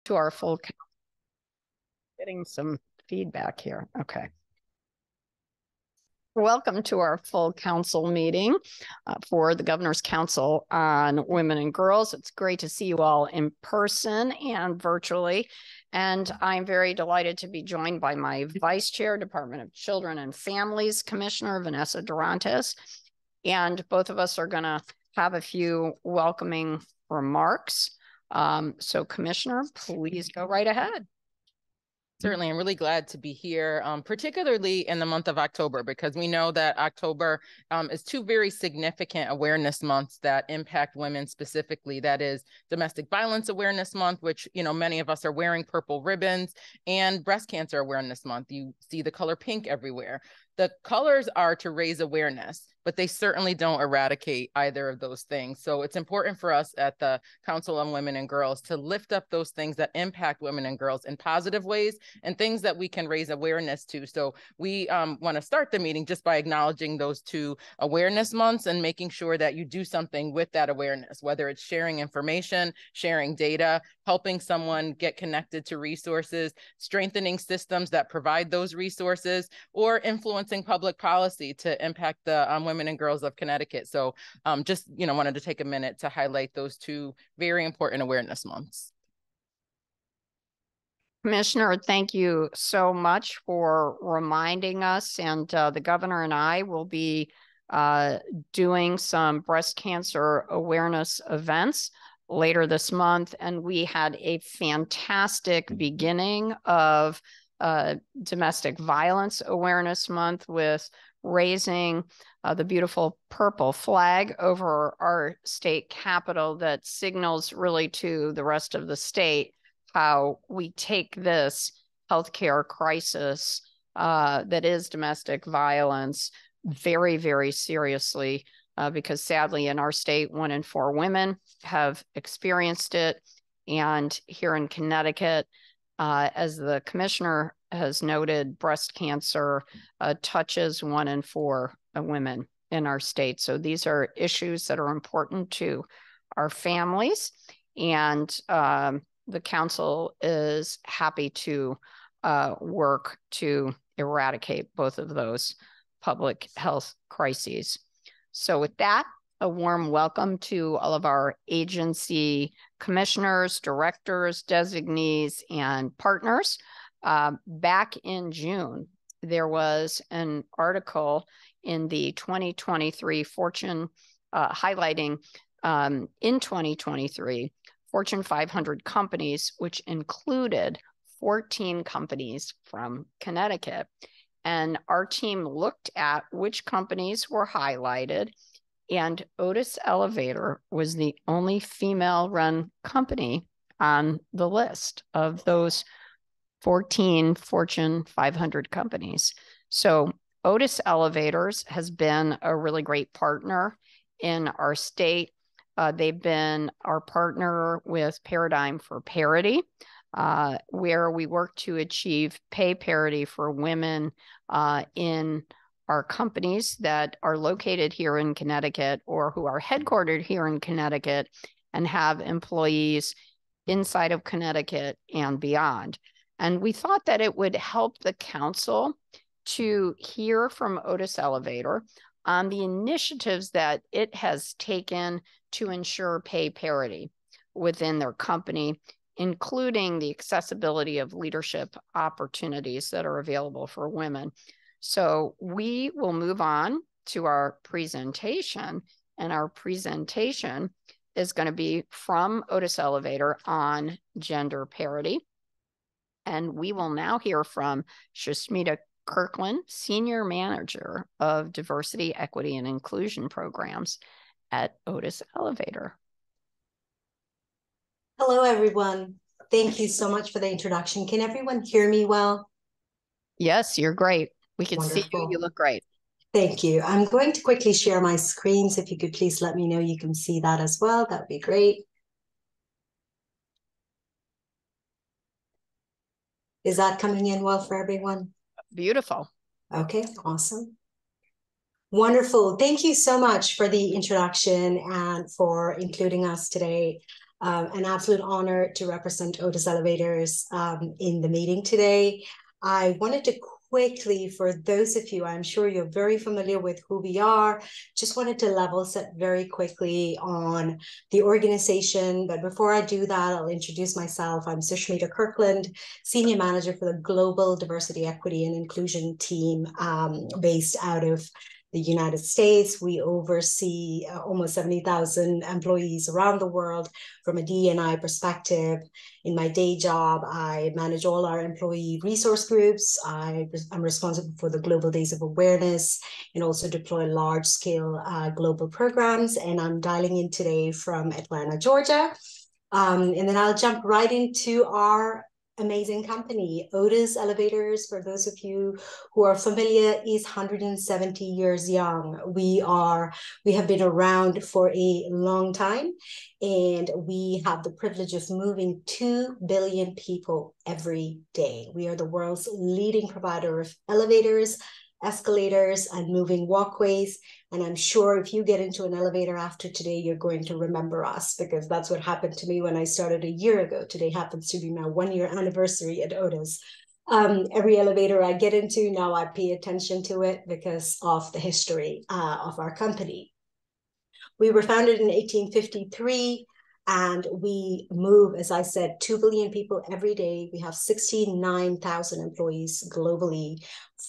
to our full council. Getting some feedback here. Okay. Welcome to our full council meeting for the Governor's Council on Women and Girls. It's great to see you all in person and virtually. And I'm very delighted to be joined by my Vice Chair, Department of Children and Families, Commissioner Vanessa Durantes. And both of us are going to have a few welcoming remarks. So Commissioner, please go right ahead. Certainly, I'm really glad to be here, particularly in the month of October, because we know that October is two very significant awareness months that impact women specifically. That is Domestic Violence Awareness Month, which, you know, many of us are wearing purple ribbons, and Breast Cancer Awareness Month. You see the color pink everywhere. The colors are to raise awareness, but they certainly don't eradicate either of those things. So it's important for us at the Council on Women and Girls to lift up those things that impact women and girls in positive ways and things that we can raise awareness to. So we want to start the meeting just by acknowledging those two awareness months and making sure that you do something with that awareness, whether it's sharing information, sharing data, helping someone get connected to resources, strengthening systems that provide those resources, or influencing public policy to impact the women and girls of Connecticut. So just, you know, wanted to take a minute to highlight those two very important awareness months. Commissioner, thank you so much for reminding us. And the governor and I will be doing some breast cancer awareness events later this month. And we had a fantastic beginning of Domestic Violence Awareness Month with raising the beautiful purple flag over our state capitol that signals really to the rest of the state how we take this healthcare crisis that is domestic violence very, very seriously, because sadly in our state, 1 in 4 women have experienced it. And here in Connecticut, as the commissioner has noted, breast cancer touches 1 in 4 women in our state. So these are issues that are important to our families. And the council is happy to work to eradicate both of those public health crises. So with that, a warm welcome to all of our agency commissioners, directors, designees, and partners. Back in June, there was an article in the 2023 Fortune highlighting in 2023 Fortune 500 companies, which included 14 companies from Connecticut. And our team looked at which companies were highlighted, and Otis Elevator was the only female-run company on the list of those 14 Fortune 500 companies. So Otis Elevators has been a really great partner in our state. They've been our partner with Paradigm for Parity, where we work to achieve pay parity for women in our companies that are located here in Connecticut or who are headquartered here in Connecticut and have employees inside of Connecticut and beyond. And we thought that it would help the council to hear from Otis Elevator on the initiatives that it has taken to ensure pay parity within their company, including the accessibility of leadership opportunities that are available for women. So we will move on to our presentation, and our presentation is going to be from Otis Elevator on gender parity. And we will now hear from Sushmita Kirkland, Senior Manager of Diversity, Equity, and Inclusion Programs at Otis Elevator. Hello, everyone. Thank you so much for the introduction. Can everyone hear me well? Yes, you're great. We can Wonderful. see you. You look great. Thank you. I'm going to quickly share my screens. If you could please let me know you can see that as well, that would be great. Is that coming in well for everyone? Beautiful. Okay, awesome. Wonderful. Thank you so much for the introduction and for including us today. An absolute honor to represent Otis Elevators in the meeting today. I wanted to quickly, for those of you, I'm sure you're very familiar with who we are, just wanted to level set very quickly on the organization. But before I do that, I'll introduce myself. I'm Sushmita Kirkland, Senior Manager for the Global Diversity, Equity, and Inclusion team based out of the United States. We oversee almost 70,000 employees around the world from a D&I perspective. In my day job, I manage all our employee resource groups. I'm responsible for the Global Days of Awareness and also deploy large-scale global programs. And I'm dialing in today from Atlanta, Georgia. And then I'll jump right into our amazing company. Otis Elevators, for those of you who are familiar, is 170 years young. We have been around for a long time, and we have the privilege of moving 2 billion people every day. We are the world's leading provider of elevators, escalators, and moving walkways. And I'm sure if you get into an elevator after today, you're going to remember us, because that's what happened to me when I started a year ago. Today happens to be my 1-year anniversary at Otis. Every elevator I get into now, I pay attention to it because of the history of our company. We were founded in 1853. And we move, as I said, 2 billion people every day. We have 69,000 employees globally.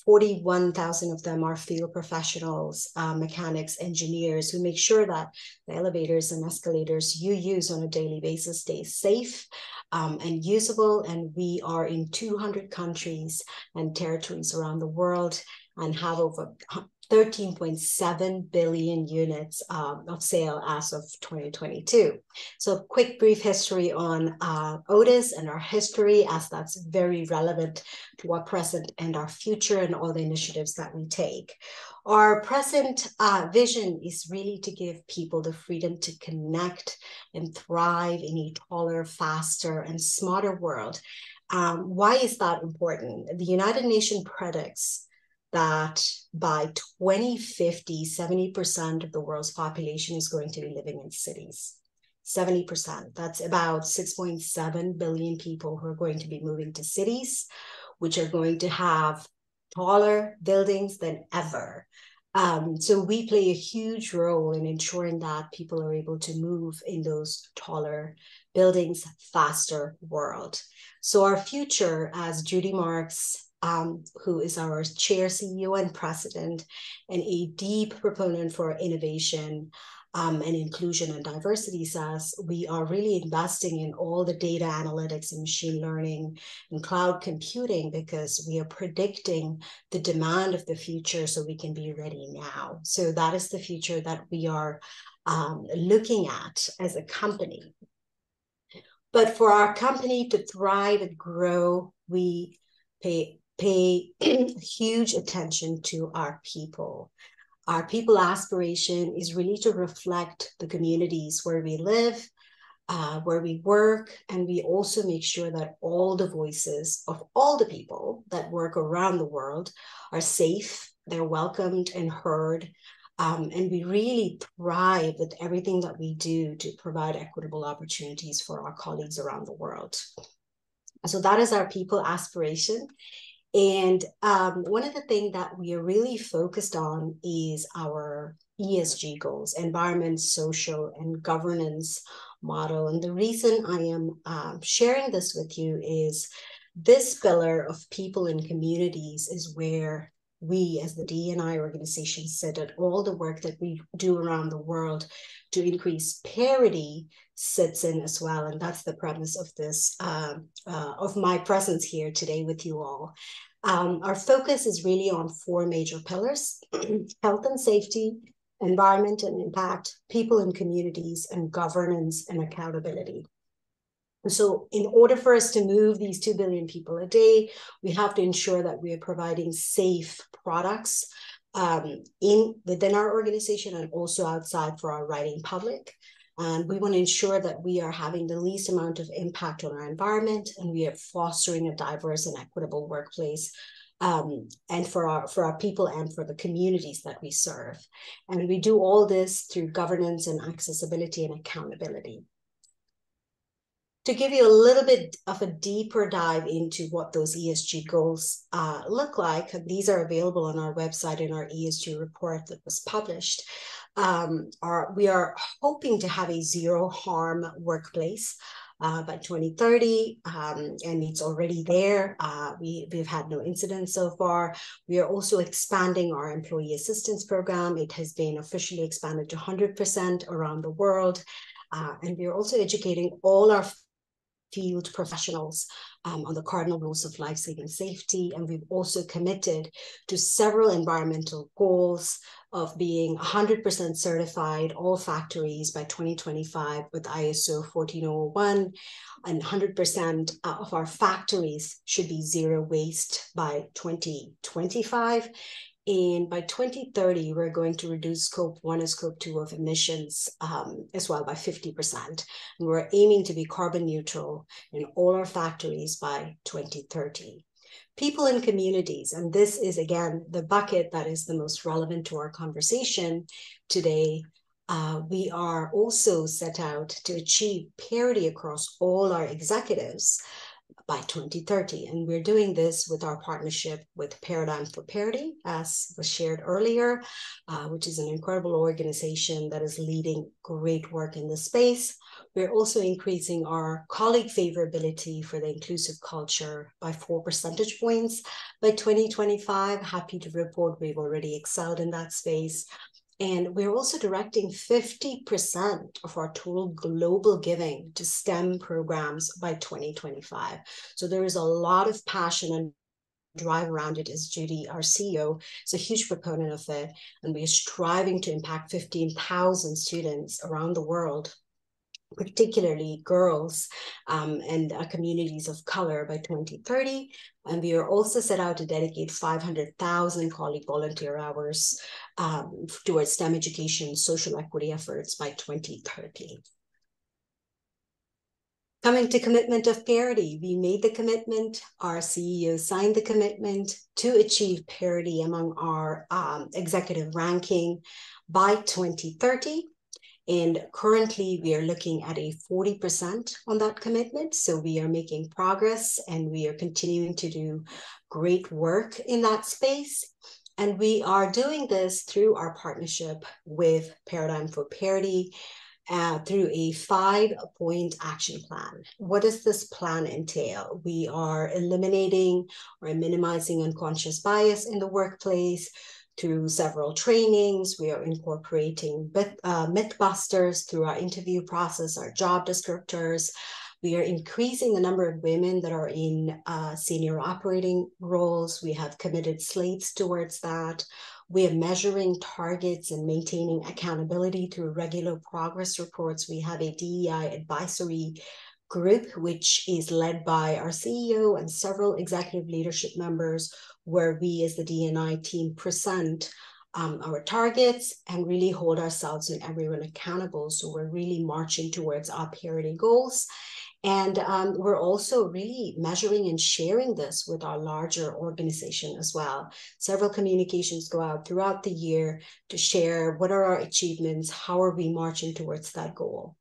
41,000 of them are field professionals, mechanics, engineers, who make sure that the elevators and escalators you use on a daily basis stay safe and usable. And we are in 200 countries and territories around the world and have over 13.7 billion units of sale as of 2022. So quick brief history on Otis and our history, as that's very relevant to our present and our future and all the initiatives that we take. Our present vision is really to give people the freedom to connect and thrive in a taller, faster, and smarter world. Why is that important? The United Nations predicts that by 2050, 70% of the world's population is going to be living in cities. 70%. That's about 6.7 billion people who are going to be moving to cities, which are going to have taller buildings than ever. So we play a huge role in ensuring that people are able to move in those taller buildings, faster world. So our future, as Judy Marks, who is our chair, CEO, and president, and a deep proponent for innovation and inclusion and diversity, says we are really investing in all the data analytics and machine learning and cloud computing, because we are predicting the demand of the future so we can be ready now. So that is the future that we are looking at as a company. But for our company to thrive and grow, we pay huge attention to our people. Our people aspiration is really to reflect the communities where we live, where we work, and we also make sure that all the voices of all the people that work around the world are safe, they're welcomed and heard, and we really thrive with everything that we do to provide equitable opportunities for our colleagues around the world. So that is our people aspiration. And one of the things that we are really focused on is our ESG goals, environment, social, and governance model. And the reason I am sharing this with you is this pillar of people and communities is where we as the D&I organization sit at all the work that we do around the world to increase parity sits in as well. And that's the premise of this, of my presence here today with you all. Our focus is really on 4 major pillars: health and safety, environment and impact, people and communities, and governance and accountability. So in order for us to move these 2 billion people a day, we have to ensure that we are providing safe products within our organization and also outside for our riding public. And we want to ensure that we are having the least amount of impact on our environment, and we are fostering a diverse and equitable workplace and for our people and for the communities that we serve. And we do all this through governance and accessibility and accountability. to give you a little bit of a deeper dive into what those ESG goals look like. These are available on our website in our ESG report that was published. We are hoping to have a zero harm workplace by 2030, and it's already there. We've had no incidents so far. We are also expanding our employee assistance program. It has been officially expanded to 100% around the world. And we are also educating all our field professionals on the cardinal rules of life-saving safety. And we've also committed to several environmental goals of being 100% certified, all factories by 2025 with ISO 14001, and 100% of our factories should be zero waste by 2025. And by 2030, we're going to reduce scope 1 and scope 2 of emissions as well by 50%. And we're aiming to be carbon neutral in all our factories by 2030. People in communities, and this is, again, the bucket that is the most relevant to our conversation today. We are also set out to achieve parity across all our executives by 2030. And we're doing this with our partnership with Paradigm for Parity, as was shared earlier, which is an incredible organization that is leading great work in this space. We're also increasing our colleague favorability for the inclusive culture by 4 percentage points by 2025. Happy to report we've already excelled in that space. And we're also directing 50% of our total global giving to STEM programs by 2025. So there is a lot of passion and drive around it, as Judy, our CEO, is a huge proponent of it. And we are striving to impact 15,000 students around the world, particularly girls and communities of color by 2030. And we are also set out to dedicate 500,000 colleague volunteer hours towards STEM education, social equity efforts by 2030. Coming to commitment of parity, we made the commitment, our CEO signed the commitment to achieve parity among our executive ranking by 2030. And currently, we are looking at a 40% on that commitment. So we are making progress and we are continuing to do great work in that space. And we are doing this through our partnership with Paradigm for Parity through a 5-point action plan. What does this plan entail? We are eliminating or minimizing unconscious bias in the workplace. Through several trainings, we are incorporating mythbusters through our interview process, our job descriptors. We are increasing the number of women that are in senior operating roles. We have committed slates towards that. We are measuring targets and maintaining accountability through regular progress reports. We have a DEI advisory group, which is led by our CEO and several executive leadership members, where we as the D&I team present our targets and really hold ourselves and everyone accountable. So we're really marching towards our parity goals. And we're also really measuring and sharing this with our larger organization as well. Several communications go out throughout the year to share what are our achievements, how are we marching towards that goal.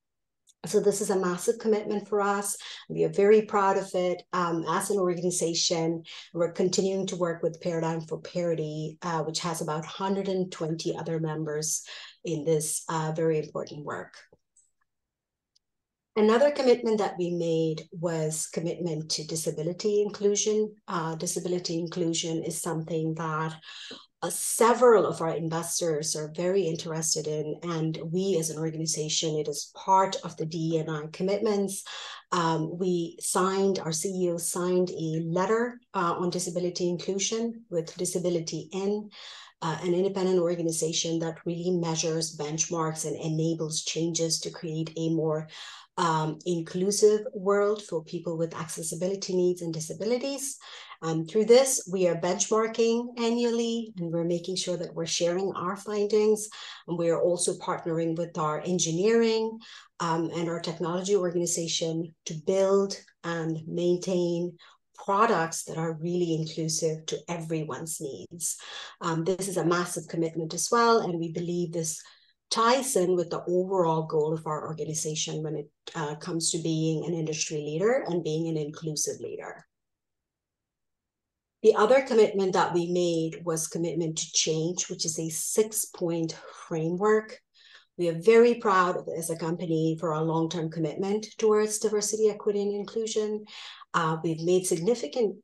So this is a massive commitment for us. We are very proud of it as an organization. We're continuing to work with Paradigm for Parity, which has about 120 other members in this very important work. Another commitment that we made was commitment to disability inclusion. Disability inclusion is something that several of our investors are very interested in, and we as an organization, it is part of the DE&I commitments. Our CEO signed a letter on disability inclusion with Disability In, an independent organization that really measures benchmarks and enables changes to create a more inclusive world for people with accessibility needs and disabilities. Through this, we are benchmarking annually, and we're making sure that we're sharing our findings. And we are also partnering with our engineering and our technology organization to build and maintain products that are really inclusive to everyone's needs. This is a massive commitment as well, and we believe this ties in with the overall goal of our organization when it comes to being an industry leader and being an inclusive leader. The other commitment that we made was commitment to change, which is a 6-point framework. We are very proud as a company for our long-term commitment towards diversity, equity, and inclusion. We've made significant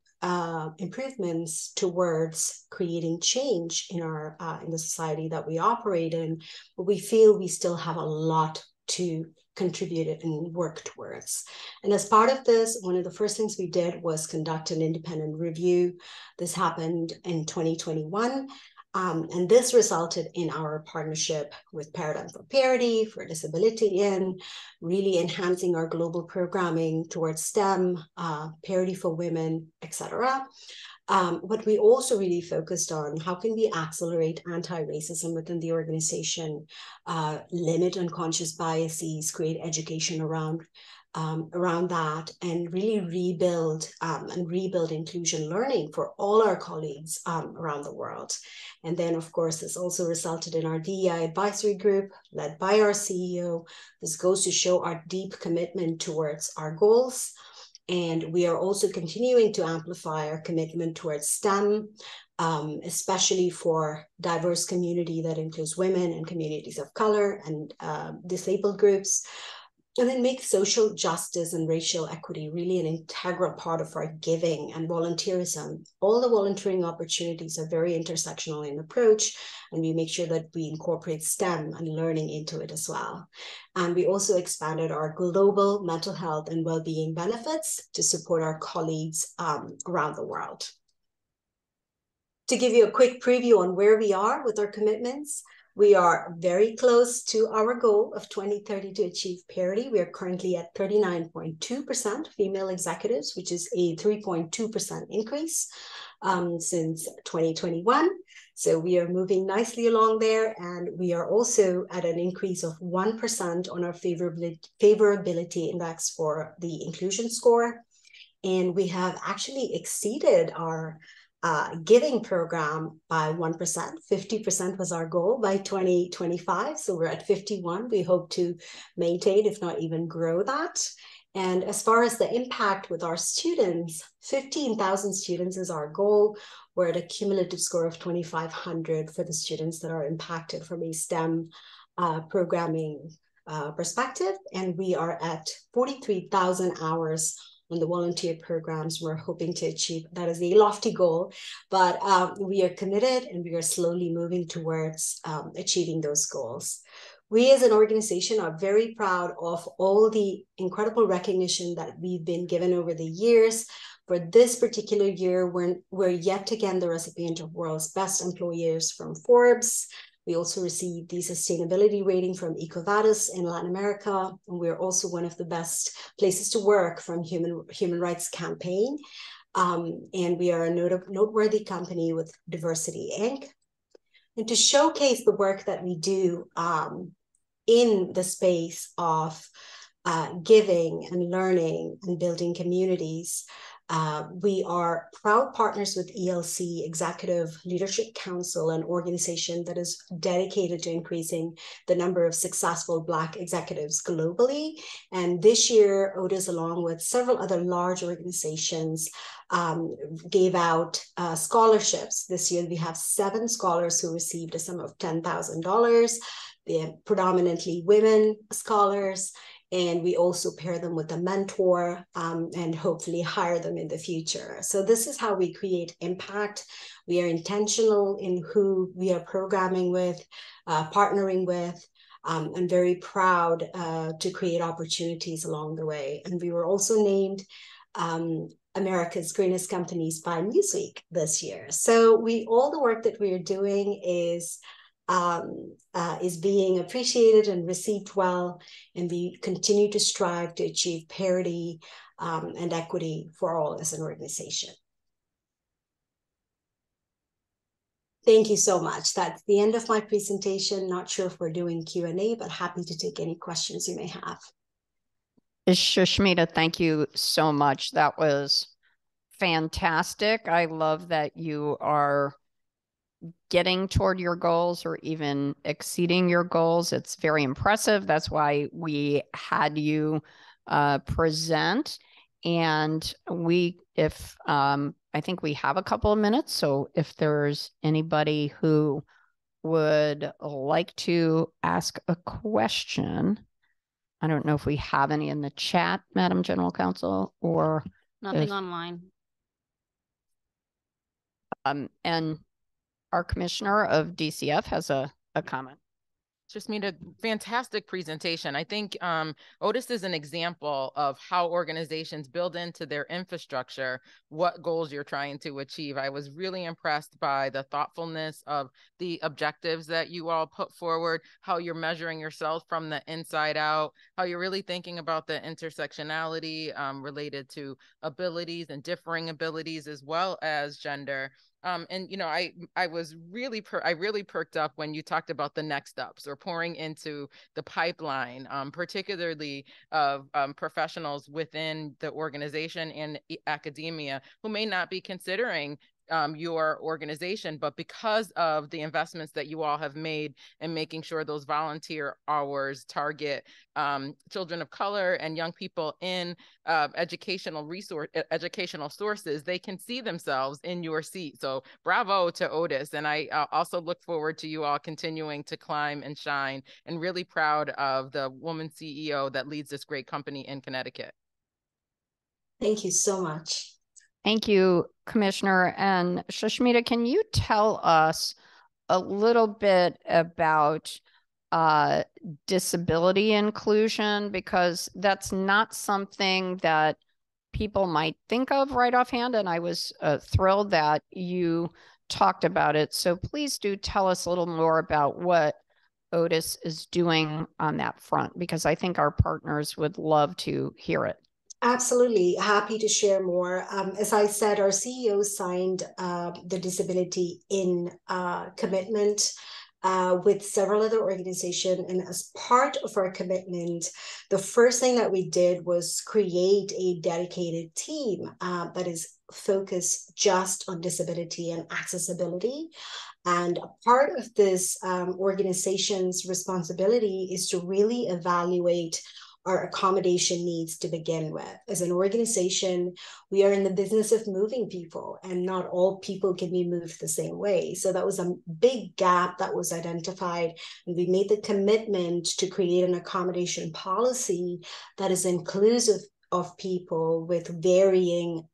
improvements towards creating change in the society that we operate in, but we feel we still have a lot to contribute and work towards. And as part of this, one of the first things we did was conduct an independent review. This happened in 2021. And this resulted in our partnership with Paradigm for Parity, for Disability in, really enhancing our global programming towards STEM, parity for women, etc. But we also really focused on how can we accelerate anti-racism within the organization, limit unconscious biases, create education around that, and really rebuild inclusion learning for all our colleagues around the world. And then, of course, this also resulted in our DEI advisory group led by our CEO. This goes to show our deep commitment towards our goals. And we are also continuing to amplify our commitment towards STEM, especially for diverse community that includes women and communities of color and disabled groups. And then make social justice and racial equity really an integral part of our giving and volunteerism. All the volunteering opportunities are very intersectional in approach, and we make sure that we incorporate STEM and learning into it as well. And we also expanded our global mental health and well-being benefits to support our colleagues around the world. To give you a quick preview on where we are with our commitments, we are very close to our goal of 2030 to achieve parity. We are currently at 39.2% female executives, which is a 3.2% increase since 2021. So we are moving nicely along there, and we are also at an increase of 1% on our favorability index for the inclusion score. And we have actually exceeded our giving program by 1%. 50% was our goal by 2025. So we're at 51. We hope to maintain, if not even grow that. And as far as the impact with our students, 15,000 students is our goal. We're at a cumulative score of 2,500 for the students that are impacted from a STEM programming perspective. And we are at 43,000 hours on the volunteer programs. We're hoping to achieve, that is a lofty goal, but we are committed and we are slowly moving towards achieving those goals. We as an organization are very proud of all the incredible recognition that we've been given over the years. For this particular year, we're yet again the recipient of World's Best Employers from Forbes. We also received the sustainability rating from EcoVadis in Latin America, and we're also one of the best places to work from Human Rights Campaign. And we are a noteworthy company with Diversity Inc. And to showcase the work that we do in the space of giving and learning and building communities, we are proud partners with ELC, Executive Leadership Council, an organization that is dedicated to increasing the number of successful Black executives globally. And this year, Otis, along with several other large organizations, gave out scholarships. This year, we have 7 scholars who received a sum of $10,000. They're predominantly women scholars. And we also pair them with a mentor and hopefully hire them in the future. So this is how we create impact. We are intentional in who we are programming with, partnering with, and very proud to create opportunities along the way. And we were also named America's Greenest Companies by Newsweek this year. So all the work that we are doing is being appreciated and received well, and we continue to strive to achieve parity and equity for all as an organization. Thank you so much. That's the end of my presentation. Not sure if we're doing Q&A, but happy to take any questions you may have. Sushmita, thank you so much. That was fantastic. I love that you are getting toward your goals or even exceeding your goals. It's very impressive. That's why we had you present. And I think we have a couple of minutes. So if there's anybody who would like to ask a question, I don't know if we have any in the chat, Madam General Counsel, or nothing online. And our commissioner of DCF has a comment. Sushmita, fantastic presentation. I think Otis is an example of how organizations build into their infrastructure what goals you're trying to achieve. I was really impressed by the thoughtfulness of the objectives that you all put forward, how you're measuring yourself from the inside out, how you're really thinking about the intersectionality related to abilities and differing abilities as well as gender. And you know, I really perked up when you talked about the next steps or pouring into the pipeline, particularly of professionals within the organization and academia who may not be considering your organization, but because of the investments that you all have made in making sure those volunteer hours target children of color and young people in educational sources, they can see themselves in your seat. So bravo to Otis. And I also look forward to you all continuing to climb and shine, and really proud of the woman CEO that leads this great company in Connecticut. Thank you so much. Thank you, Commissioner. And Sushmita, can you tell us a little bit about disability inclusion? Because that's not something that people might think of right offhand. And I was thrilled that you talked about it. So please do tell us a little more about what Otis is doing on that front, because I think our partners would love to hear it. Absolutely. Happy to share more. As I said, our CEO signed the disability in commitment with several other organizations. And as part of our commitment, the first thing that we did was create a dedicated team that is focused just on disability and accessibility. And a part of this organization's responsibility is to really evaluate our accommodation needs to begin with. As an organization, we are in the business of moving people, and not all people can be moved the same way. So that was a big gap that was identified, and we made the commitment to create an accommodation policy that is inclusive of people with varying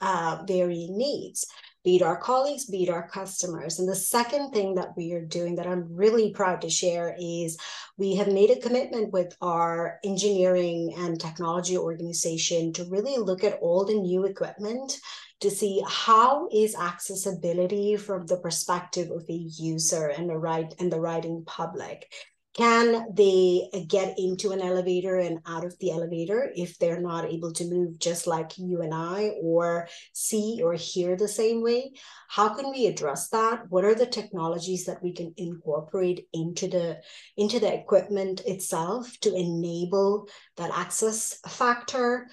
needs, be it our colleagues, be it our customers. And the second thing that we are doing that I'm really proud to share is we have made a commitment with our engineering and technology organization to really look at all the new equipment to see how is accessibility from the perspective of a user and the riding public. Can they get into an elevator and out of the elevator if they're not able to move just like you and I, or see or hear the same way? How can we address that? What are the technologies that we can incorporate into the equipment itself to enable that access factor?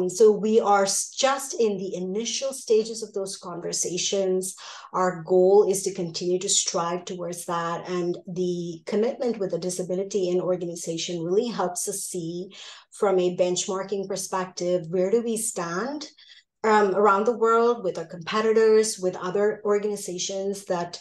So we are just in the initial stages of those conversations. Our goal is to continue to strive towards that. And the commitment with the disability in organization really helps us see from a benchmarking perspective, where do we stand around the world with our competitors, with other organizations that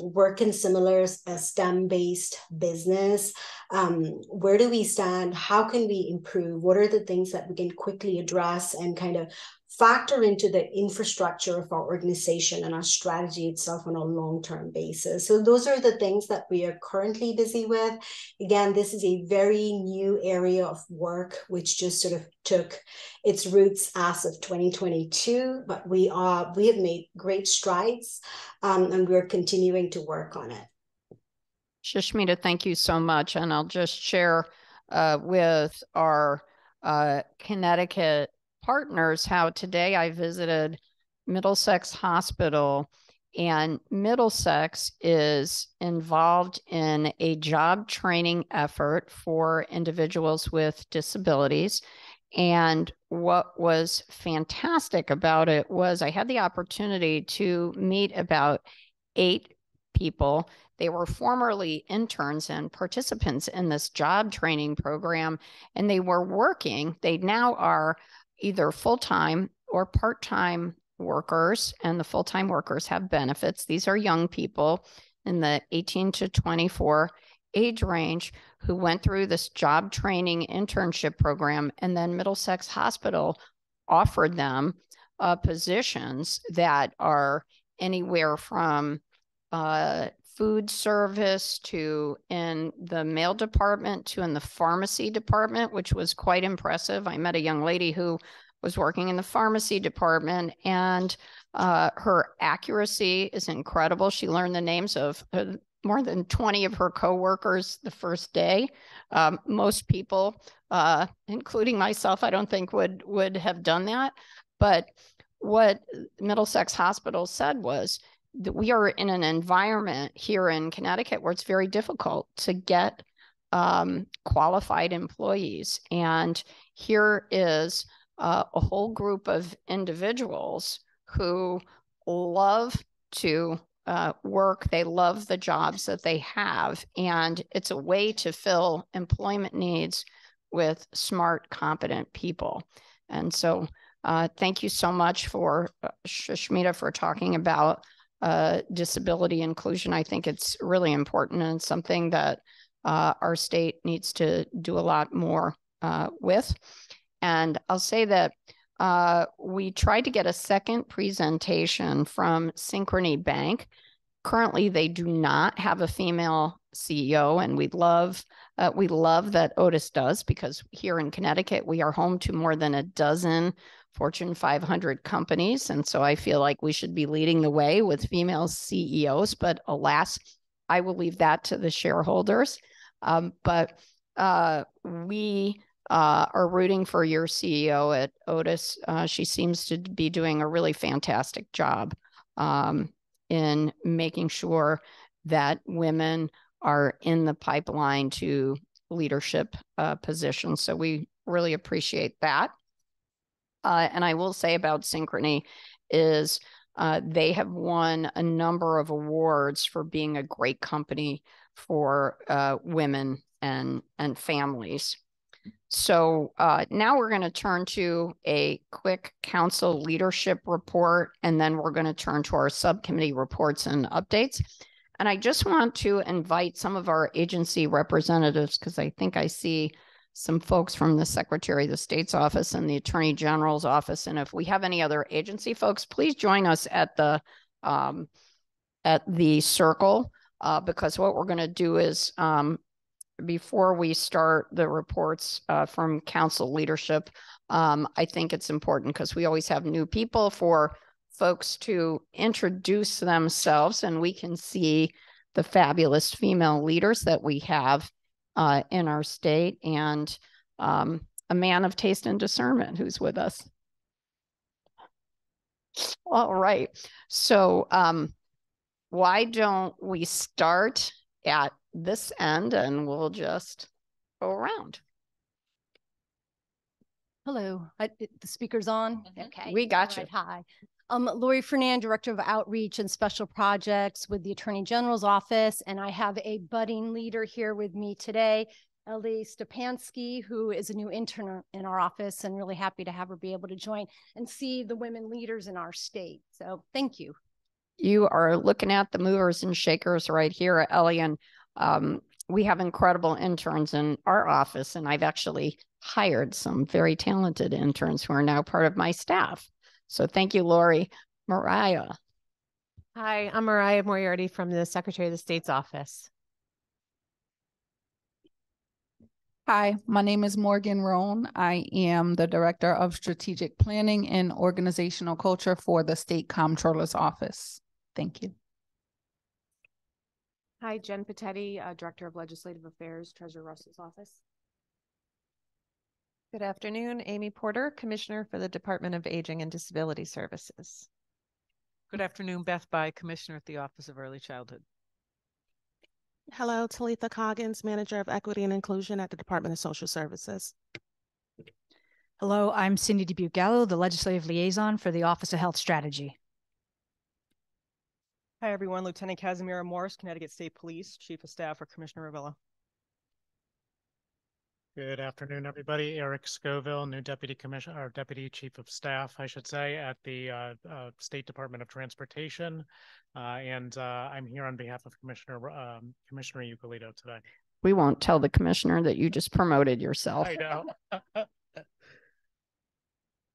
work in similar STEM-based business. Where do we stand? How can we improve? What are the things that we can quickly address and kind of factor into the infrastructure of our organization and our strategy itself on a long-term basis? So those are the things that we are currently busy with. Again, this is a very new area of work, which just sort of took its roots as of 2022, but we have made great strides, and we're continuing to work on it. Sushmita, thank you so much. And I'll just share with our Connecticut partners how today I visited Middlesex Hospital, and Middlesex is involved in a job training effort for individuals with disabilities. And what was fantastic about it was I had the opportunity to meet about 8 people. They were formerly interns and participants in this job training program, and they were working. They now are either full-time or part-time workers, and the full-time workers have benefits. These are young people in the 18 to 24 age range who went through this job training internship program, and then Middlesex Hospital offered them positions that are anywhere from food service to in the mail department to in the pharmacy department, which was quite impressive. I met a young lady who was working in the pharmacy department, and her accuracy is incredible. She learned the names of more than 20 of her coworkers the first day. Most people, including myself, I don't think would have done that. But what Middlesex Hospital said was that we are in an environment here in Connecticut where it's very difficult to get qualified employees. And here is a whole group of individuals who love to work. They love the jobs that they have. And it's a way to fill employment needs with smart, competent people. And so thank you so much for Sushmita for talking about disability inclusion. I think it's really important and something that our state needs to do a lot more with. And I'll say that we tried to get a second presentation from Synchrony Bank. Currently, they do not have a female CEO, and we love that Otis does, because here in Connecticut, we are home to more than a dozen Fortune 500 companies. And so I feel like we should be leading the way with female CEOs, but alas, I will leave that to the shareholders. But we are rooting for your CEO at Otis. She seems to be doing a really fantastic job in making sure that women are in the pipeline to leadership positions. So we really appreciate that. And I will say about Synchrony is they have won a number of awards for being a great company for women and families. So now we're going to turn to a quick council leadership report, and then we're going to turn to our subcommittee reports and updates. And I just want to invite some of our agency representatives, because I think I see some folks from the Secretary of the State's office and the Attorney General's office. And if we have any other agency folks, please join us at the circle, because what we're going to do is before we start the reports from council leadership, I think it's important, because we always have new people, for folks to introduce themselves, and we can see the fabulous female leaders that we have in our state, and a man of taste and discernment who's with us. All right. So why don't we start at this end, and we'll just go around. Hello, the speaker's on. Okay, we got you. Right, hi. Lori Fernand, Director of Outreach and Special Projects with the Attorney General's Office, and I have a budding leader here with me today, Ellie Stepansky, who is a new intern in our office, and really happy to have her be able to join and see the women leaders in our state. So thank you. You are looking at the movers and shakers right here, Ellie, and we have incredible interns in our office, and I've actually hired some very talented interns who are now part of my staff. So thank you, Lori. Mariah. Hi, I'm Mariah Moriarty from the Secretary of the State's office. Hi, my name is Morgan Roan. I am the Director of Strategic Planning and Organizational Culture for the State Comptroller's Office. Thank you. Hi, Jen Patetti, Director of Legislative Affairs, Treasurer Russell's office. Good afternoon, Amy Porter, Commissioner for the Department of Aging and Disability Services. Good afternoon, Beth By, Commissioner at the Office of Early Childhood. Hello, Talitha Coggins, Manager of Equity and Inclusion at the Department of Social Services. Hello, I'm Cindy DeButte-Gallo, the Legislative Liaison for the Office of Health Strategy. Hi, everyone. Lieutenant Casimira Morris, Connecticut State Police, Chief of Staff for Commissioner Ravilla. Good afternoon, everybody. Eric Scoville, new Deputy Commissioner, or Deputy Chief of Staff, I should say, at the State Department of Transportation. I'm here on behalf of Commissioner Ucalito today. We won't tell the commissioner that you just promoted yourself. I know.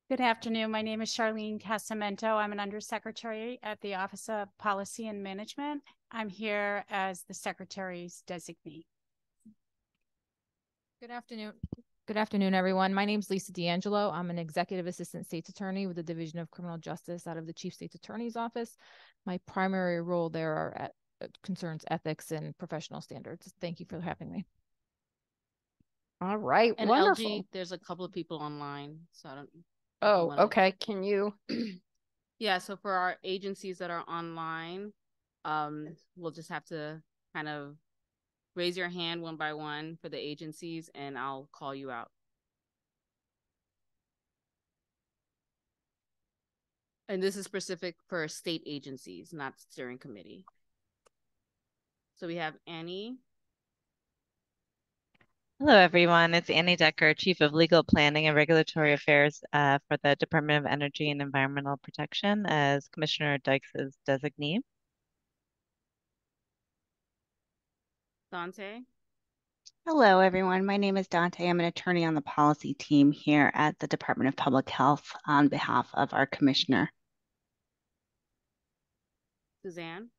Good afternoon. My name is Charlene Casamento. I'm an undersecretary at the Office of Policy and Management. I'm here as the secretary's designee. Good afternoon. Good afternoon, everyone. My name is Lisa D'Angelo. I'm an executive assistant state's attorney with the Division of Criminal Justice out of the Chief State's Attorney's Office. My primary role there concerns ethics and professional standards. Thank you for having me. All right. And wonderful. LG, there's a couple of people online, so I don't. Oh, okay. Can you? Yeah. So for our agencies that are online, we'll just have to kind of raise your hand one by one for the agencies, and I'll call you out. And this is specific for state agencies, not steering committee. So we have Annie. Hello, everyone. It's Annie Decker, Chief of Legal Planning and Regulatory Affairs for the Department of Energy and Environmental Protection as Commissioner Dykes' designee. Dante. Hello, everyone. My name is Dante. I'm an attorney on the policy team here at the Department of Public Health on behalf of our commissioner. Suzanne.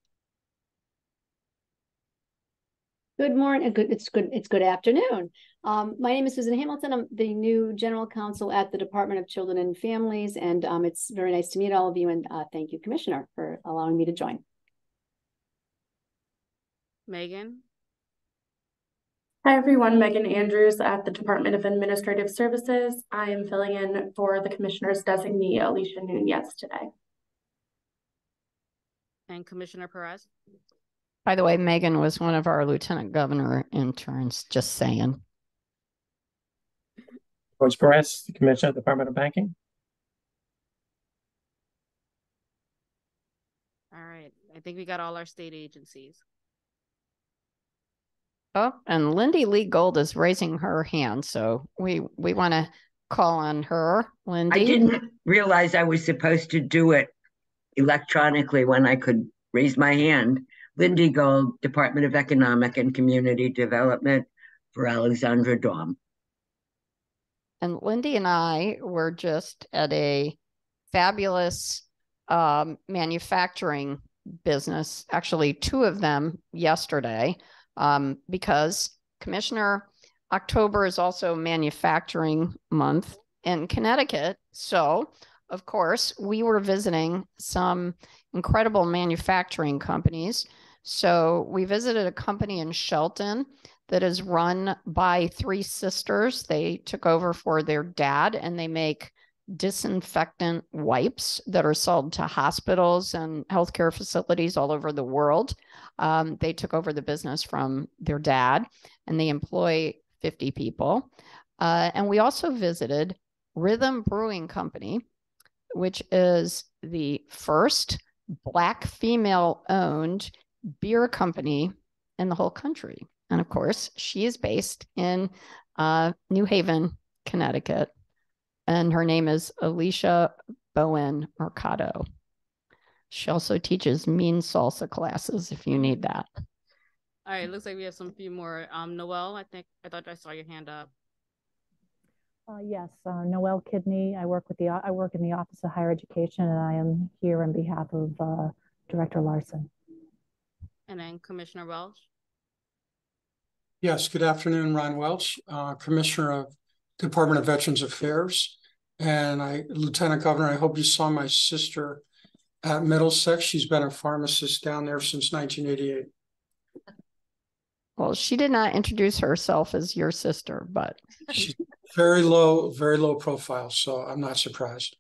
Good morning. It's good afternoon. My name is Susan Hamilton. I'm the new general counsel at the Department of Children and Families, and it's very nice to meet all of you. And thank you, Commissioner, for allowing me to join. Megan. Hi, everyone. Megan Andrews at the Department of Administrative Services. I am filling in for the Commissioner's designee, Alicia Nunez, today. And Commissioner Perez. By the way, Megan was one of our Lieutenant Governor interns, just saying. George Perez, Commissioner of the Department of Banking. All right. I think we got all our state agencies. Oh, and Lindy Lee Gold is raising her hand, so we want to call on her. Lindy. I didn't realize I was supposed to do it electronically when I could raise my hand. Lindy Gold, Department of Economic and Community Development for Alexandra Daum. And Lindy and I were just at a fabulous manufacturing business, actually two of them yesterday, because Commissioner, October is also manufacturing month in Connecticut. So, of course, we were visiting some incredible manufacturing companies. So we visited a company in Shelton that is run by three sisters. They took over for their dad, and they make disinfectant wipes that are sold to hospitals and healthcare facilities all over the world. They took over the business from their dad, and they employ 50 people. And we also visited Rhythm Brewing Company, which is the first Black female-owned beer company in the whole country. And of course, she is based in New Haven, Connecticut. And her name is Alicia Bowen Mercado. She also teaches mean salsa classes if you need that. All right, looks like we have few more. Noelle, I thought I saw your hand up. Yes, Noelle Kidney. I work in the Office of Higher Education, and I am here on behalf of Director Larson. And then Commissioner Welch. Yes, good afternoon, Ron Welch, Commissioner of Department of Veterans Affairs. And Lieutenant Governor, I hope you saw my sister at Middlesex. She's been a pharmacist down there since 1988. Well, she did not introduce herself as your sister, but she's very low profile, so I'm not surprised.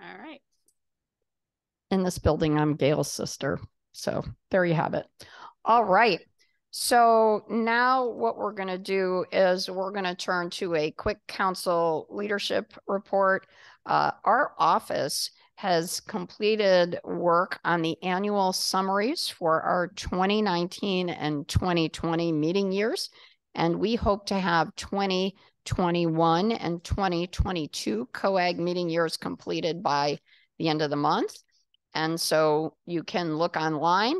All right. In this building, I'm Gail's sister. So there you have it. All right. So now what we're going to do is we're going to turn to a quick council leadership report. Our office has completed work on the annual summaries for our 2019 and 2020 meeting years. And we hope to have 2021 and 2022 COAG meeting years completed by the end of the month. And so you can look online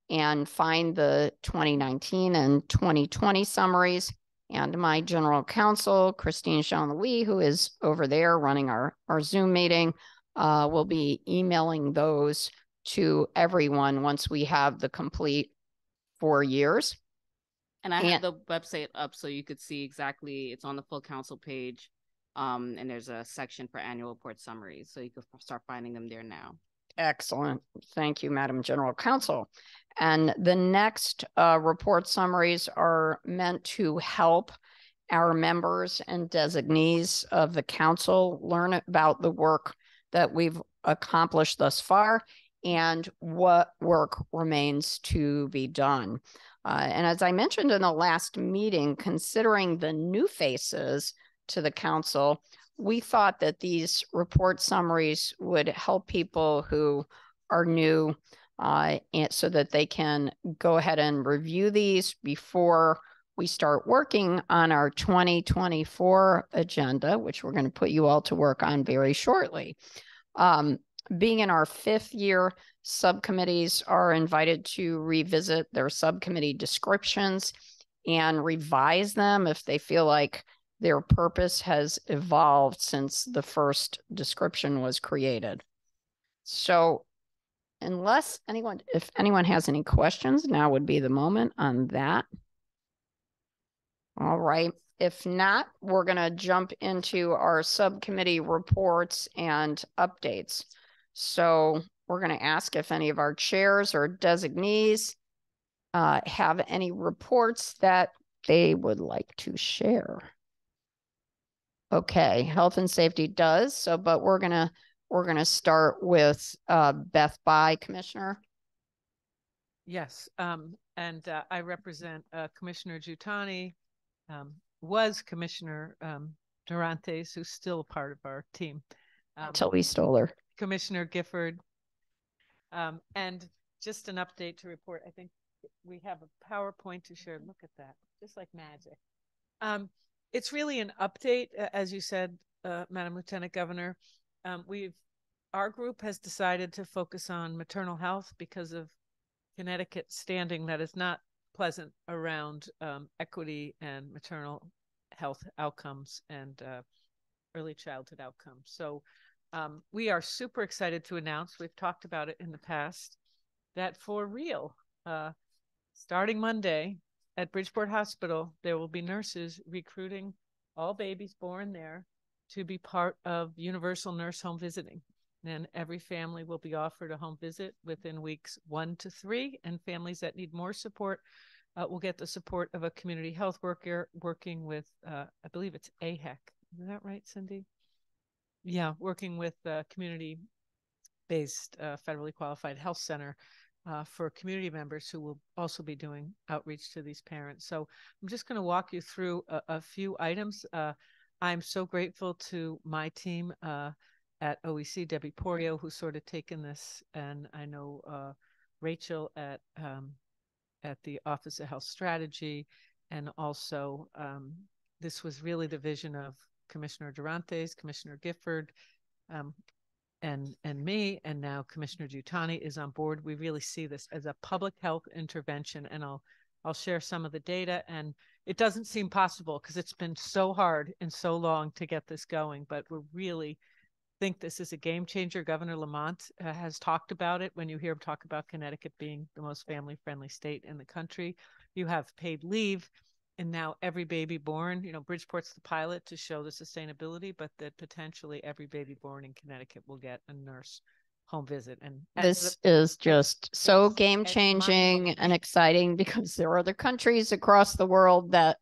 and find the 2019 and 2020 summaries. And my general counsel, Christine Jean-Louis, who is over there running our Zoom meeting, will be emailing those to everyone once we have the complete 4 years. And I have the website up so you could see exactly, it's on the full council page. And there's a section for annual report summaries. So you can start finding them there now. Excellent. Thank you, Madam General Counsel. And the next report summaries are meant to help our members and designees of the council learn about the work that we've accomplished thus far and what work remains to be done. And as I mentioned in the last meeting, considering the new faces to the council, we thought that these report summaries would help people who are new so that they can go ahead and review these before we start working on our 2024 agenda, which we're going to put you all to work on very shortly. Being in our 5th year, subcommittees are invited to revisit their subcommittee descriptions and revise them if they feel like their purpose has evolved since the first description was created. So if anyone has any questions, now would be the moment on that. All right. If not, we're going to jump into our subcommittee reports and updates. So we're going to ask if any of our chairs or designees have any reports that they would like to share. Okay, health and safety does. So, but we're gonna start with Beth By, Commissioner. Yes, and I represent Commissioner Giutani, was Commissioner Durantes, who's still a part of our team. Until we stole her. Commissioner Gifford. And just an update to report. I think we have a PowerPoint to share. Look at that, just like magic. It's really an update, as you said, Madam Lieutenant Governor. Our group has decided to focus on maternal health because of Connecticut's standing that is not pleasant around equity and maternal health outcomes and early childhood outcomes. So we are super excited to announce, we've talked about it in the past, that for real, starting Monday, at Bridgeport Hospital, there will be nurses recruiting all babies born there to be part of universal nurse home visiting. And every family will be offered a home visit within weeks 1 to 3, and families that need more support will get the support of a community health worker working with, I believe it's AHEC. Is that right, Cindy? Yeah, working with a community-based federally qualified health center for community members who will also be doing outreach to these parents. So I'm just going to walk you through a few items. I'm so grateful to my team at OEC, Debbie Porio, who's sort of taken this, and I know Rachel at the Office of Health Strategy, and also this was really the vision of Commissioner Durantes, Commissioner Gifford, and me, and now Commissioner Giutani is on board. We really see this as a public health intervention, and I'll share some of the data. And it doesn't seem possible because it's been so hard and so long to get this going, but we really think this is a game changer. Governor Lamont has talked about it. When you hear him talk about Connecticut being the most family-friendly state in the country, you have paid leave. And now every baby born, Bridgeport's the pilot to show the sustainability, but that potentially every baby born in Connecticut will get a nurse home visit. And this is just so game-changing and exciting because there are other countries across the world that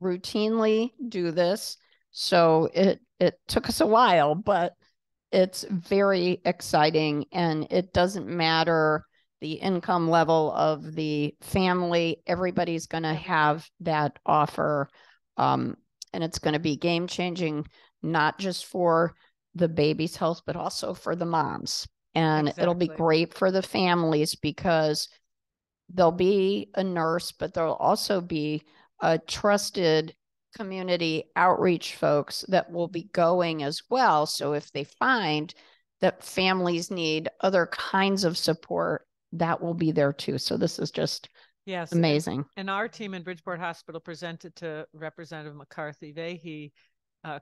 routinely do this. So it took us a while, but it's very exciting, and it doesn't matter the income level of the family. Everybody's going to have that offer, and it's going to be game changing, not just for the baby's health, but also for the moms. And it'll be Exactly. great for the families because there'll be a nurse, but there'll also be a trusted community outreach folks that will be going as well. So if they find that families need other kinds of support, that will be there too. So this is just amazing. And our team in Bridgeport Hospital presented to Representative McCarthy, Vahey,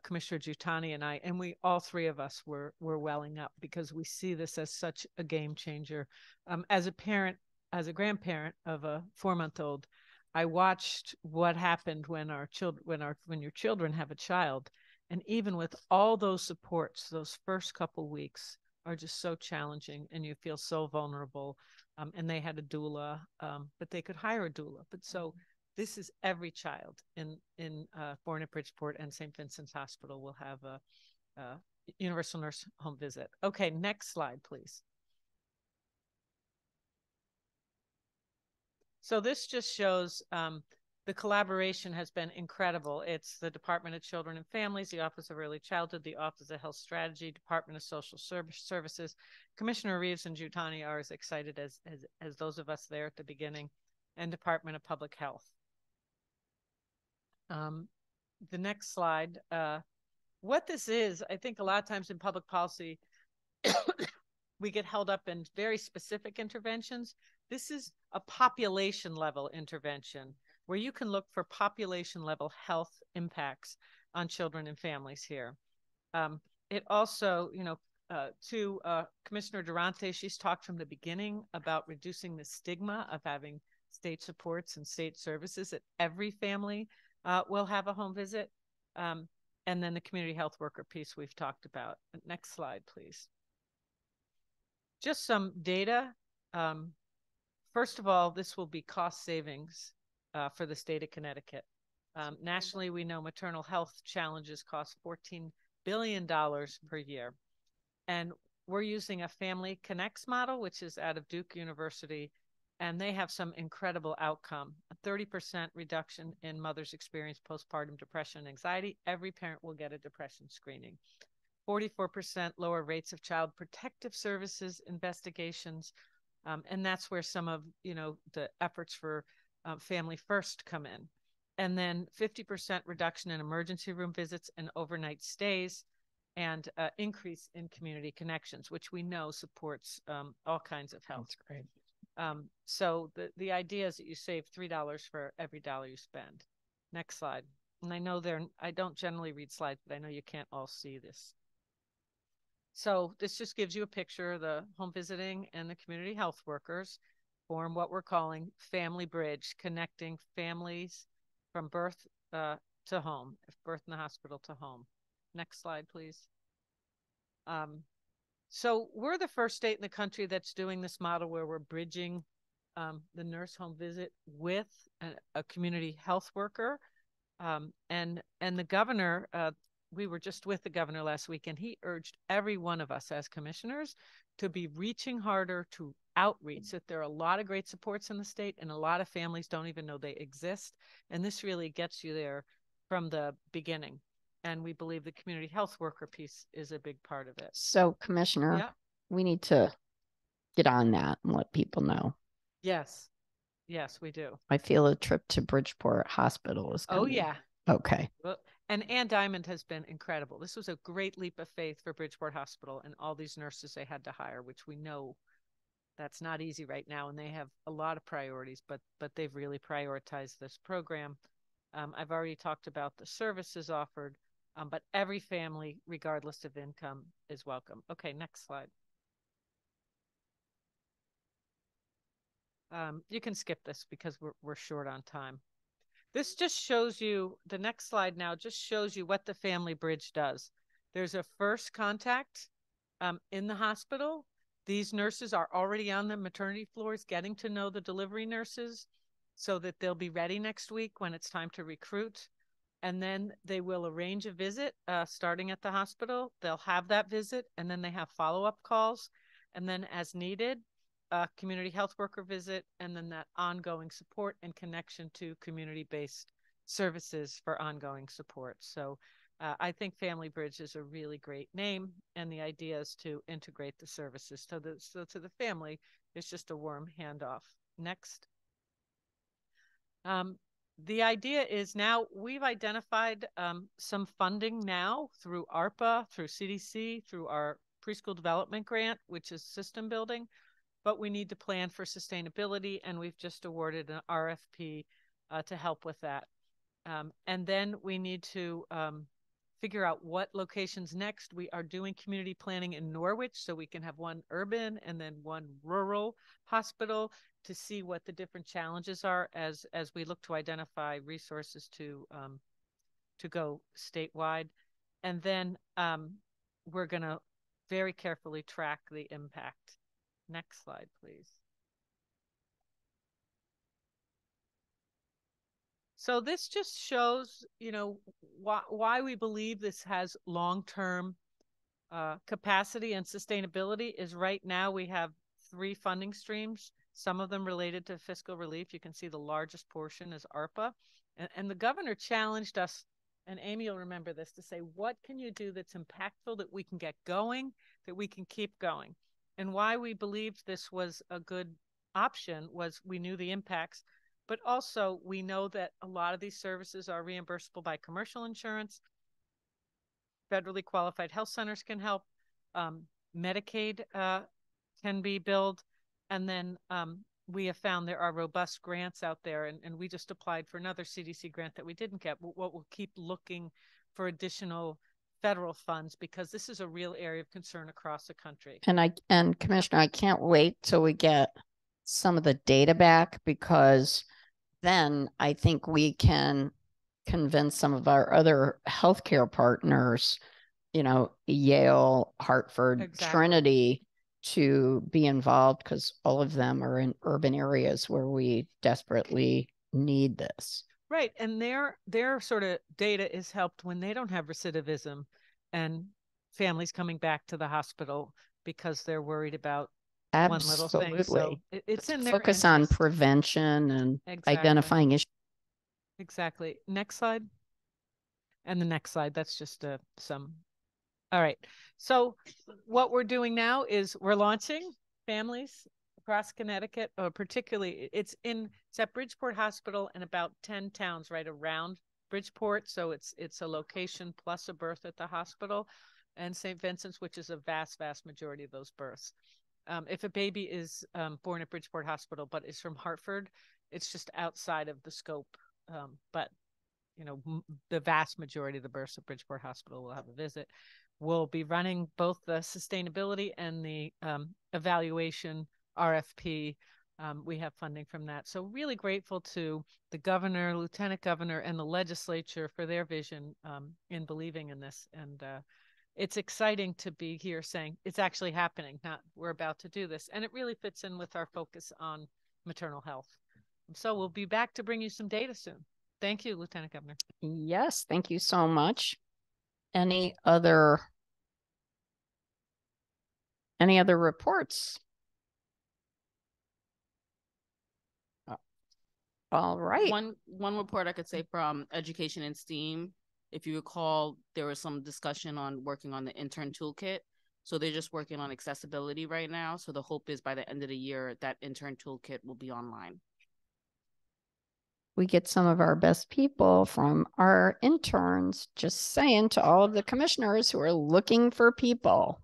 Commissioner Giutani, and I, and we all three of us were welling up because we see this as such a game changer. As a parent, as a grandparent of a 4-month-old, I watched what happened when your children have a child, and even with all those supports, those first couple weeks are just so challenging, and you feel so vulnerable. And they had a doula, but they could hire a doula. But so this is every child born at Bridgeport, and St. Vincent's Hospital will have a universal nurse home visit. Okay, next slide, please. So this just shows the collaboration has been incredible. It's the Department of Children and Families, the Office of Early Childhood, the Office of Health Strategy, Department of Social Services. Commissioner Reeves and Giutani are as excited as those of us there at the beginning, and Department of Public Health. The next slide. What this is, I think a lot of times in public policy, we get held up in very specific interventions. This is a population level intervention where you can look for population level health impacts on children and families here. It also, to Commissioner Durante, she's talked from the beginning about reducing the stigma of having state supports and state services, that every family will have a home visit. And then the community health worker piece we've talked about. Next slide, please. Just some data. First of all, this will be cost savings for the state of Connecticut. Nationally, we know maternal health challenges cost $14 billion per year. And we're using a Family Connects model, which is out of Duke University, and they have some incredible outcome. A 30% reduction in mothers experience postpartum depression and anxiety. Every parent will get a depression screening. 44% lower rates of child protective services investigations. And that's where some of, the efforts for Family First come in. And then 50% reduction in emergency room visits and overnight stays, and increase in community connections, which we know supports all kinds of health. That's great. So the idea is that you save $3 for every dollar you spend. Next slide. And I know I don't generally read slides, but I know you can't all see this. So this just gives you a picture of the home visiting and the community health workers form what we're calling Family Bridge, connecting families from birth to home, birth in the hospital to home. Next slide, please. So we're the first state in the country that's doing this model where we're bridging the nurse home visit with a community health worker. And the governor, we were just with the governor last week, and he urged every one of us as commissioners to be reaching harder to outreach, that there are a lot of great supports in the state and a lot of families don't even know they exist. And this really gets you there from the beginning. And we believe the community health worker piece is a big part of it. So, Commissioner, we need to get on that and let people know. Yes. Yes, we do. I feel a trip to Bridgeport Hospital is coming. Oh, yeah. Okay. Well, and Ann Diamond has been incredible. This was a great leap of faith for Bridgeport Hospital and all these nurses they had to hire, which we know that's not easy right now. And they have a lot of priorities, but they've really prioritized this program. I've already talked about the services offered. But every family, regardless of income, is welcome. Okay, next slide. You can skip this because we're short on time. This just shows you, the next slide now just shows you what the Family Bridge does. There's a first contact in the hospital. These nurses are already on the maternity floors getting to know the delivery nurses so that they'll be ready next week when it's time to recruit. And then they will arrange a visit starting at the hospital. They'll have that visit, and then they have follow-up calls. And then as needed, community health worker visit, and then that ongoing support and connection to community-based services for ongoing support. So I think Family Bridge is a really great name, and the idea is to integrate the services. So to the family, it's just a warm handoff. Next. The idea is now we've identified some funding now through ARPA, through CDC, through our preschool development grant, which is system building, but we need to plan for sustainability, and we've just awarded an RFP to help with that. And then we need to figure out what locations next. We are doing community planning in Norwich, so we can have one urban and then one rural hospital to see what the different challenges are as we look to identify resources to go statewide. And then we're going to very carefully track the impact. Next slide, please. So this just shows, you know, why we believe this has long-term capacity and sustainability is right now we have 3 funding streams, some of them related to fiscal relief. You can see the largest portion is ARPA. And the governor challenged us, and Amy will remember this, to say, what can you do that's impactful, that we can get going, that we can keep going? And why we believed this was a good option was we knew the impacts, but also we know that a lot of these services are reimbursable by commercial insurance. Federally qualified health centers can help. Medicaid can be billed. And then we have found there are robust grants out there, and we just applied for another CDC grant that we didn't get. What we'll keep looking for additional federal funds, because this is a real area of concern across the country. And Commissioner, I can't wait till we get some of the data back, because then I think we can convince some of our other healthcare partners, you know, Yale, Hartford, Exactly. Trinity, to be involved, because all of them are in urban areas where we desperately need this. Right. And their sort of data is helped when they don't have recidivism and families coming back to the hospital because they're worried about one little thing. So it's in their focus on prevention and identifying issues. Exactly. Next slide. And the next slide. That's just some. All right. So what we're doing now is we're launching families across Connecticut, or particularly it's at Bridgeport Hospital and about 10 towns right around Bridgeport. So it's a location plus a birth at the hospital, and St. Vincent's, which is a vast majority of those births. If a baby is born at Bridgeport Hospital but is from Hartford, it's just outside of the scope. But you know, the vast majority of the births at Bridgeport Hospital will have a visit. We'll be running both the sustainability and the evaluation RFP. We have funding from that. So really grateful to the governor, lieutenant governor, and the legislature for their vision in believing in this. And it's exciting to be here saying it's actually happening, not we're about to do this. And it really fits in with our focus on maternal health. So we'll be back to bring you some data soon. Thank you, Lieutenant Governor. Yes, thank you so much. Any other reports? All right. One report I could say from Education and STEAM. If you recall, there was some discussion on working on the intern toolkit. So they're just working on accessibility right now. So the hope is by the end of the year, that intern toolkit will be online. We get some of our best people from our interns, just saying to all of the commissioners who are looking for people.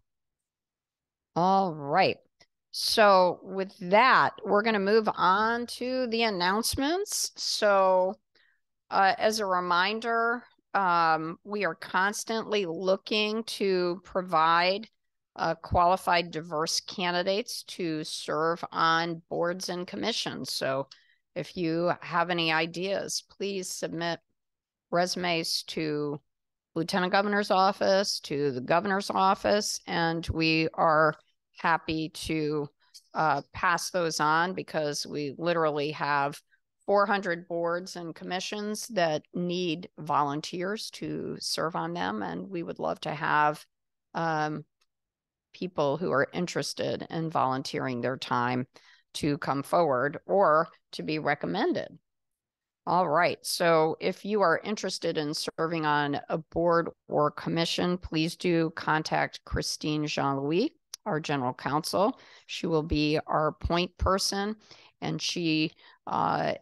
All right. So with that, we're going to move on to the announcements. So as a reminder, we are constantly looking to provide qualified, diverse candidates to serve on boards and commissions. So if you have any ideas, please submit resumes to Lieutenant Governor's office, to the Governor's office, and we are happy to pass those on, because we literally have 400 boards and commissions that need volunteers to serve on them, and we would love to have people who are interested in volunteering their time to come forward or to be recommended. All right. So if you are interested in serving on a board or commission, please do contact Christine Jean-Louis, our general counsel. She will be our point person, and she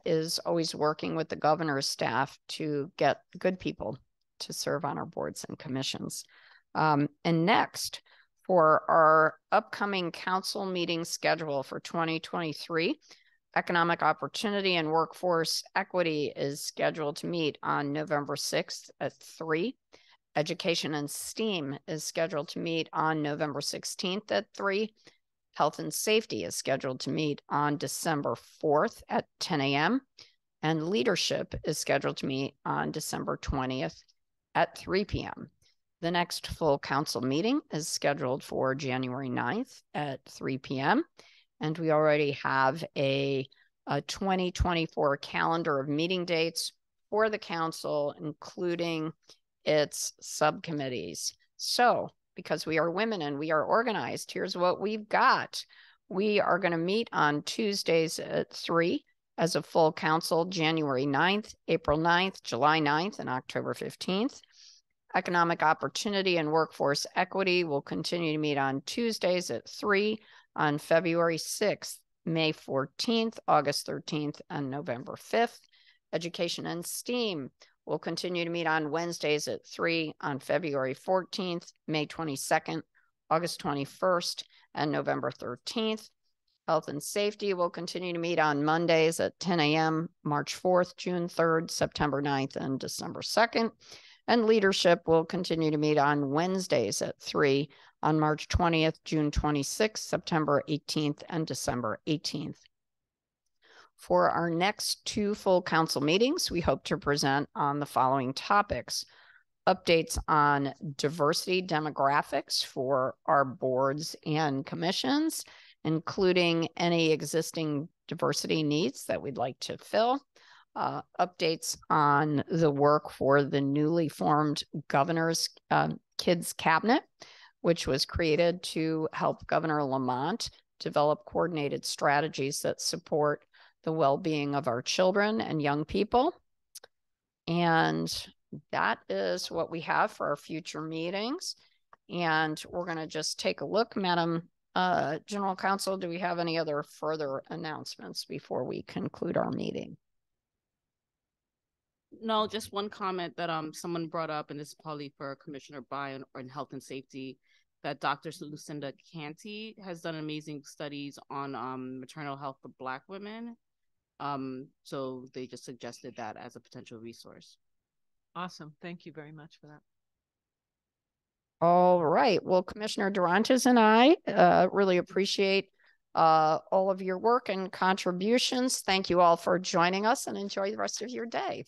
is always working with the governor's staff to get good people to serve on our boards and commissions. And next, for our upcoming council meeting schedule for 2023, Economic Opportunity and Workforce Equity is scheduled to meet on November 6th at 3. Education and STEAM is scheduled to meet on November 16th at 3. Health and Safety is scheduled to meet on December 4th at 10 a.m. And Leadership is scheduled to meet on December 20th at 3 p.m. The next full council meeting is scheduled for January 9th at 3 p.m. And we already have a 2024 calendar of meeting dates for the council, including its subcommittees. So, because we are women and we are organized, here's what we've got. We are going to meet on Tuesdays at 3 as a full council, January 9th, April 9th, July 9th, and October 15th. Economic Opportunity and Workforce Equity will continue to meet on Tuesdays at 3 on February 6th, May 14th, August 13th, and November 5th. Education and STEAM will continue to meet on Wednesdays at 3 on February 14th, May 22nd, August 21st, and November 13th. Health and Safety will continue to meet on Mondays at 10 a.m., March 4th, June 3rd, September 9th, and December 2nd. And Leadership will continue to meet on Wednesdays at 3 on March 20th, June 26th, September 18th, and December 18th. For our next 2 full council meetings, we hope to present on the following topics: updates on diversity demographics for our boards and commissions, including any existing diversity needs that we'd like to fill, updates on the work for the newly formed Governor's Kids Cabinet, which was created to help Governor Lamont develop coordinated strategies that support the well-being of our children and young people. And that is what we have for our future meetings. And we're going to just take a look. Madam General Counsel, do we have any other further announcements before we conclude our meeting? No, just one comment that someone brought up, and this is probably for Commissioner Bryan or in Health and Safety, that Dr. Lucinda Canty has done amazing studies on maternal health for Black women. So they just suggested that as a potential resource. Awesome. Thank you very much for that. All right. Well, Commissioner Durantes and I really appreciate all of your work and contributions. Thank you all for joining us, and enjoy the rest of your day.